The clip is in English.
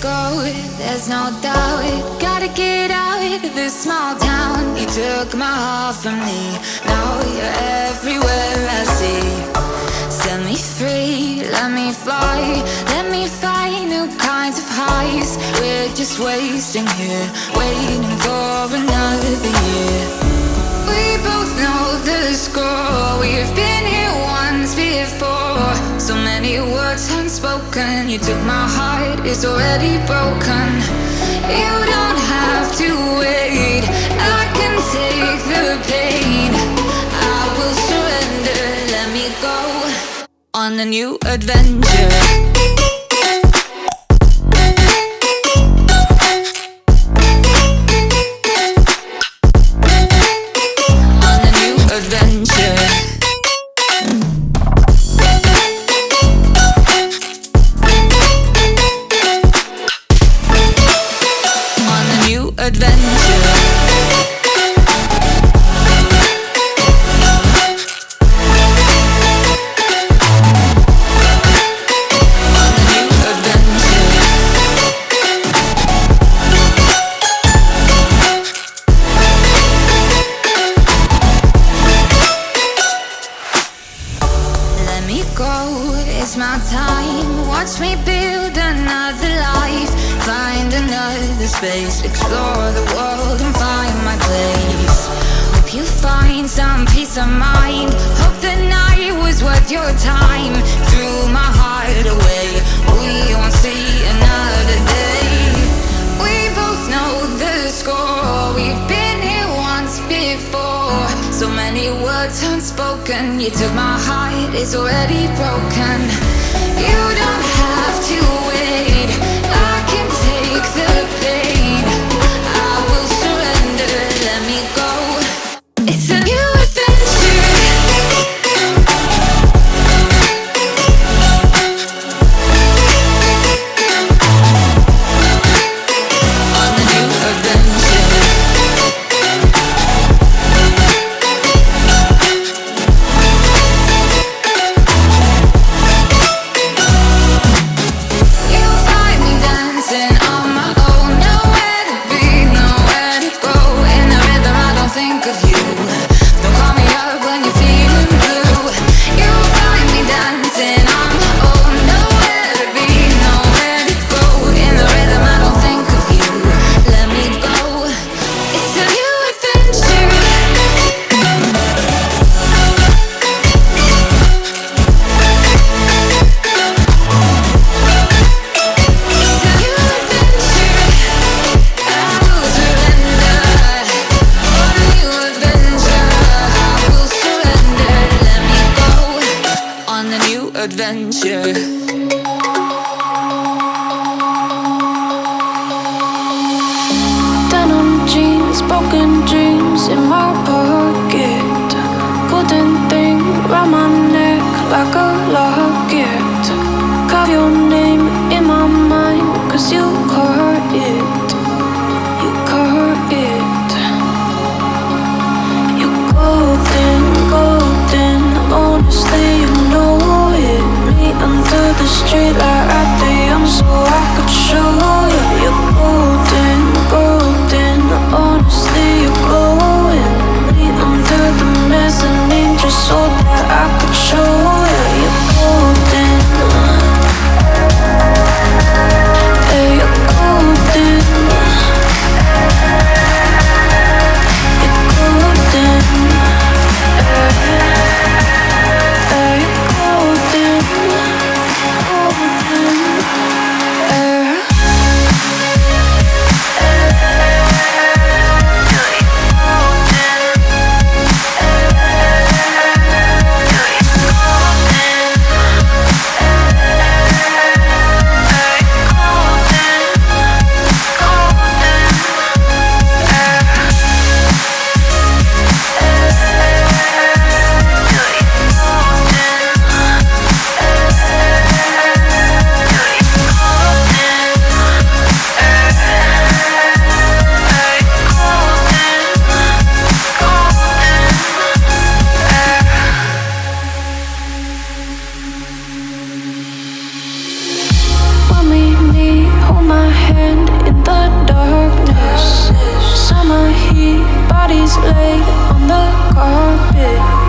go, there's no doubt. Gotta get out of this small town. You took my heart from me, now you're everywhere I see. Set me free, let me fly, let me find new kinds of highs. We're just wasting here, waiting for another year. We both know the score, we've been here once before. So many words unspoken, you took my heart, it's already broken. You don't have to wait, I can take the pain. I will surrender, let me go on a new adventure. It's my time, watch me build another life. Find another space, explore the world and find my place. Hope you find some peace of mind, hope the night was worth your time. Threw my heart away, we won't see another day. We both know the score, we've been here once before. So many words unspoken, you took my heart, it's already broken. You don't have to wait, I can take the pain. I will surrender, let me go. It's a new adventure. On a new adventure. Adventure. Denim jeans, broken dreams in my pocket. Golden thing round my neck like a locket. Carve your name in my mind, 'cause you caught it. You caught it. You're golden, golden. Honestly, you know it. Meet under the street light at the young, so I could show you. You're golden, golden. Honestly, you're glowing. Meet under the mezzanine just so that I could show you. You're golden. Yeah, you're golden. bodies laid on the carpet.